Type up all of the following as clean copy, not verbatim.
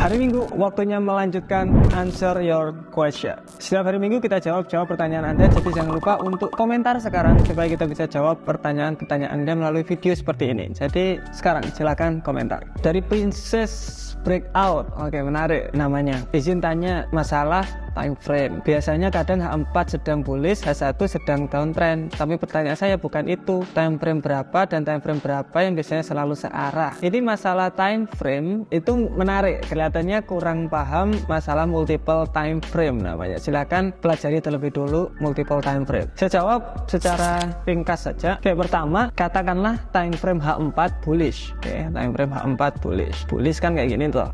Hari Minggu, waktunya melanjutkan answer your question. Setiap hari Minggu kita jawab pertanyaan Anda, jadi jangan lupa untuk komentar sekarang supaya kita bisa jawab pertanyaan-pertanyaan Anda melalui video seperti ini. Jadi sekarang silakan komentar. Dari Princess Breakout, oke, menarik namanya. Izin tanya masalah time frame. Biasanya kadang H4 sedang bullish, H1 sedang downtrend. Tapi pertanyaan saya bukan itu. Time frame berapa dan time frame berapa yang biasanya selalu searah. Ini masalah time frame itu menarik. Kelihatannya kurang paham masalah multiple time frame namanya. Silakan pelajari terlebih dulu multiple time frame. Saya jawab secara ringkas saja. Oke, pertama katakanlah time frame H4 bullish. Oke, time frame H4 bullish. Bullish kan kayak gini tuh.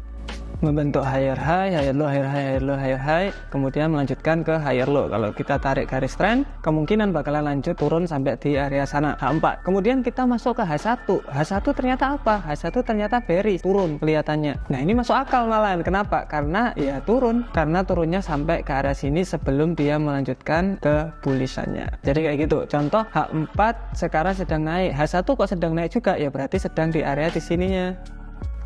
Membentuk higher high, higher low, higher high, higher low, higher high, kemudian melanjutkan ke higher low. Kalau kita tarik garis trend, kemungkinan bakalan lanjut turun sampai di area sana, H4. Kemudian kita masuk ke H1. H1 ternyata apa? H1 ternyata bearish, turun kelihatannya. Nah, ini masuk akal malahan. Kenapa? Karena ya turun. Karena turunnya sampai ke area sini sebelum dia melanjutkan ke bullishannya. Jadi kayak gitu. Contoh H4 sekarang sedang naik. H1 kok sedang naik juga? Ya berarti sedang di area di sininya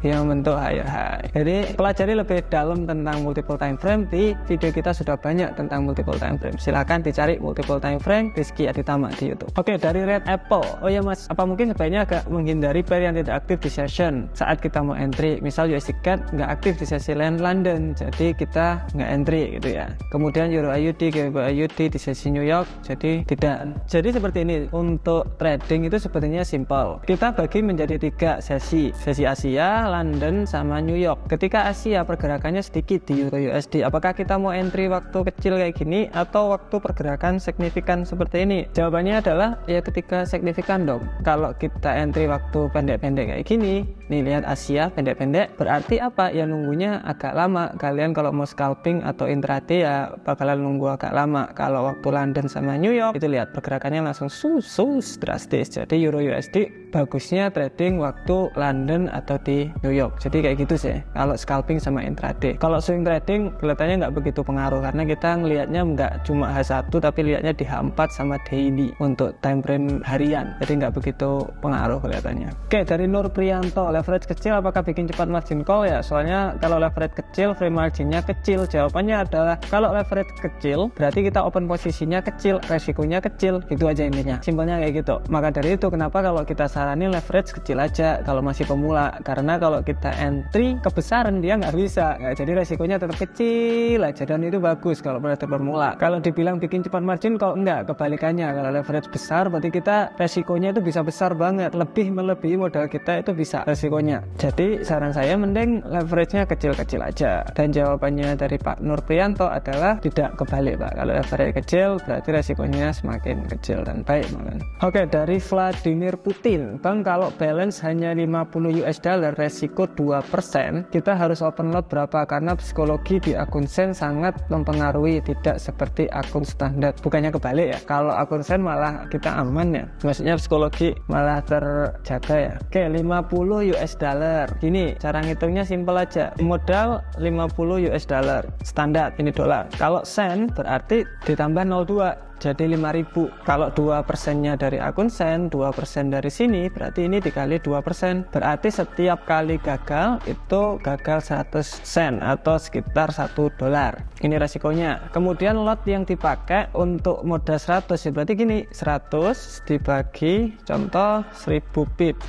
yang membentuk higher high. Jadi pelajari lebih dalam tentang multiple time frame. Di video kita sudah banyak tentang multiple time frame. Silahkan dicari multiple time frame Rizky Aditama di YouTube. Oke, dari Red Apple. Oh ya mas, apa mungkin sebaiknya agak menghindari pair yang tidak aktif di session saat kita mau entry? Misal USD CAD nggak aktif di sesi London, jadi kita nggak entry gitu ya. Kemudian Euro AUD, GBP AUD di sesi New York, jadi tidak. Jadi seperti ini. Untuk trading itu sebetulnya simple. Kita bagi menjadi 3 sesi. Sesi Asia, London, sama New York. Ketika Asia pergerakannya sedikit di Euro USD, apakah kita mau entry waktu kecil kayak gini atau waktu pergerakan signifikan seperti ini? Jawabannya adalah ya ketika signifikan dong. Kalau kita entry waktu pendek-pendek kayak gini, nih lihat Asia pendek-pendek, berarti apa? Ya nunggunya agak lama. Kalian kalau mau scalping atau intraday ya bakalan nunggu agak lama. Kalau waktu London sama New York itu lihat pergerakannya langsung sus drastis. Jadi Euro USD bagusnya trading waktu London atau di New York. Jadi kayak gitu sih kalau scalping sama intraday. Kalau swing trading kelihatannya nggak begitu pengaruh karena kita ngelihatnya nggak cuma H1 tapi lihatnya di H4 sama daily untuk time frame harian. Jadi nggak begitu pengaruh kelihatannya. Oke, dari Nur Priyanto, leverage kecil apakah bikin cepat margin call ya? Soalnya kalau leverage kecil frame marginnya kecil. Jawabannya adalah kalau leverage kecil berarti kita open posisinya kecil, resikonya kecil. Itu aja intinya. Simpelnya kayak gitu. Maka dari itu kenapa kalau kita saranin leverage kecil aja kalau masih pemula, karena kalau kita entry kebesaran dia nggak bisa, jadi resikonya tetap kecil aja dan itu bagus kalau pada pemula. Kalau dibilang bikin cepat margin, kalau enggak, kebalikannya. Kalau leverage besar berarti kita resikonya itu bisa besar banget, lebih melebihi modal kita itu bisa resikonya. Jadi saran saya mending leverage-nya kecil-kecil aja. Dan jawabannya dari Pak Nur Priyanto adalah tidak, kebalik Pak. Kalau leverage kecil berarti resikonya semakin kecil dan baik malah. Oke, dari Vladimir Putin, Bang, kalau balance hanya 50 US dollar resiko 2%, kita harus open lot berapa? Karena psikologi di akun Sen sangat mempengaruhi, tidak seperti akun standar. Bukannya kebalik ya, kalau akun Sen malah kita aman ya, maksudnya psikologi malah terjaga ya. Oke, 50 US dollar. Gini, cara ngitungnya simple aja. Modal 50 US dollar, standar, ini dolar. Kalau Sen berarti ditambah 0,2. Jadi 5.000. Kalau 2%-nya dari akun Sen, 2% dari sini, berarti ini dikali 2%. Berarti setiap kali gagal, itu gagal 100 sen atau sekitar 1 dolar. Ini resikonya. Kemudian lot yang dipakai untuk modal 100, ya berarti gini, 100 dibagi contoh 1000 pip.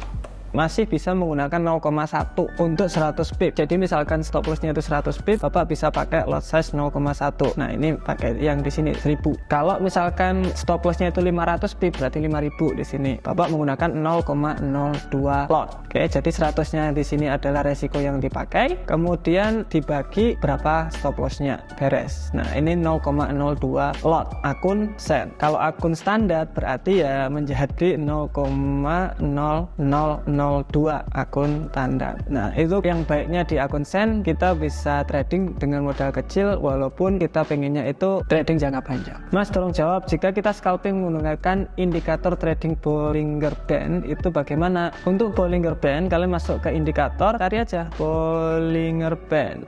Masih bisa menggunakan 0,1 untuk 100 pip. Jadi misalkan stop lossnya itu 100 pip, Bapak bisa pakai lot size 0,1. Nah, ini pakai yang di sini 1000. Kalau misalkan stop lossnya itu 500 pip, berarti 5000 di sini. Bapak menggunakan 0,02 lot. Oke, jadi 100-nya di sini adalah resiko yang dipakai, kemudian dibagi berapa stop lossnya, beres. Nah, ini 0,02 lot akun Sen. Kalau akun standar berarti ya menjadi 0,0002 akun standar. Nah, itu yang baiknya di akun Sen, kita bisa trading dengan modal kecil walaupun kita pengennya itu trading jangka panjang. Mas, tolong jawab, jika kita scalping menggunakan indikator trading Bollinger Band itu bagaimana? Untuk Bollinger Band, kalian masuk ke indikator, cari aja Bollinger Band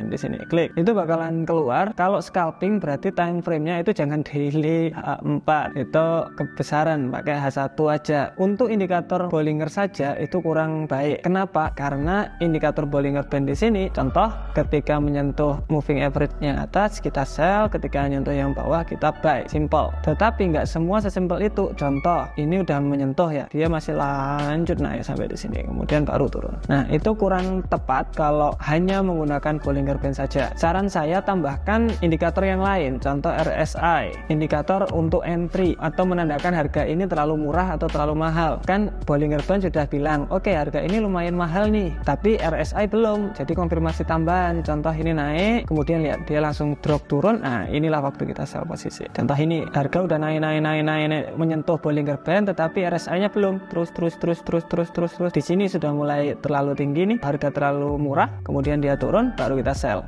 di sini, klik. Itu bakalan keluar. Kalau scalping berarti time frame-nya itu jangan daily H4, itu kebesaran, pakai H1 aja. Untuk indikator Bollinger saja itu kurang baik. Kenapa? Karena indikator Bollinger Band di sini, contoh ketika menyentuh moving average yang atas kita sell, ketika menyentuh yang bawah kita buy, simple. Tetapi nggak semua sesimpel itu. Contoh ini udah menyentuh ya, dia masih lanjut naik sampai di sini, kemudian baru turun. Nah itu kurang tepat kalau hanya menggunakan Bollinger Band saja. Saran saya tambahkan indikator yang lain, contoh RSI, indikator untuk entry atau menandakan harga ini terlalu murah atau terlalu mahal. Kan Bollinger Band sudah bilang, oke, harga ini lumayan mahal nih, tapi RSI belum, jadi konfirmasi tambahan. Contoh ini naik, kemudian lihat dia langsung drop turun, nah inilah waktu kita sell posisi. Contoh ini harga udah naik menyentuh Bollinger Band, tetapi RSI-nya belum, terus di sini sudah mulai terlalu tinggi nih, harga terlalu murah, kemudian dia turun, baru kita sell.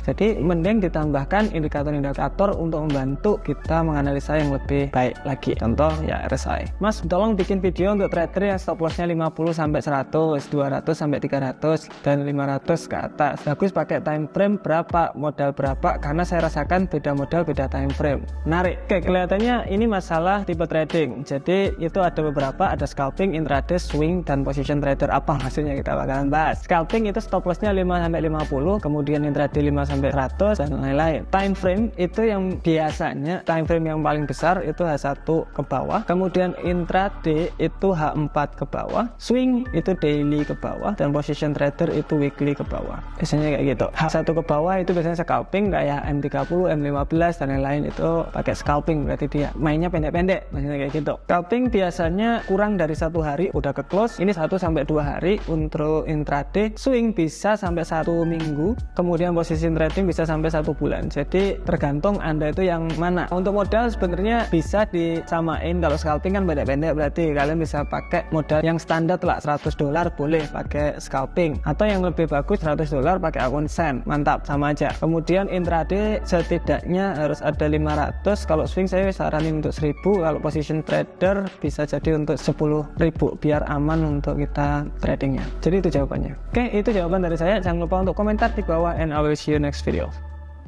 Jadi mending ditambahkan indikator-indikator untuk membantu kita menganalisa yang lebih baik lagi. Contoh ya RSI. Mas, tolong bikin video untuk trader yang stop lossnya 50 sampai 100, 200 sampai 300 dan 500 ke atas. Bagus pakai time frame berapa, modal berapa, karena saya rasakan beda modal beda time frame. Menarik. Oke, kelihatannya ini masalah tipe trading. Jadi itu ada beberapa, ada scalping, intraday, swing, dan position trader. Apa maksudnya kita bakalan bahas. Scalping itu stop lossnya 5 sampai 50, kemudian intraday 5 sampai 100 dan lain-lain. Time frame itu yang biasanya time frame yang paling besar itu H1 ke bawah, kemudian intraday itu H4 ke bawah, swing itu daily ke bawah, dan position trader itu weekly ke bawah. Biasanya kayak gitu. H1 ke bawah itu biasanya scalping kayak M30, M15 dan lain-lain, itu pakai scalping, berarti dia mainnya pendek-pendek, maksudnya kayak gitu. Scalping biasanya kurang dari 1 hari udah ke close, ini 1 sampai 2 hari untuk intraday. Swing bisa sampai 1 minggu, kemudian posisi trading bisa sampai 1 bulan. Jadi tergantung Anda itu yang mana. Untuk modal sebenarnya bisa disamain. Kalau scalping kan pendek-pendek, berarti kalian bisa pakai modal yang standar lah, $100 boleh pakai scalping, atau yang lebih bagus $100 pakai akun Sen, mantap, sama aja. Kemudian intraday setidaknya harus ada 500. Kalau swing saya saranin untuk 1000. Kalau position trader bisa jadi untuk 10.000 biar aman untuk kita tradingnya. Jadi itu jawabannya. Oke, itu jawaban dari saya. Jangan lupa untuk komentar di bawah, and I will see you next video.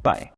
Bye.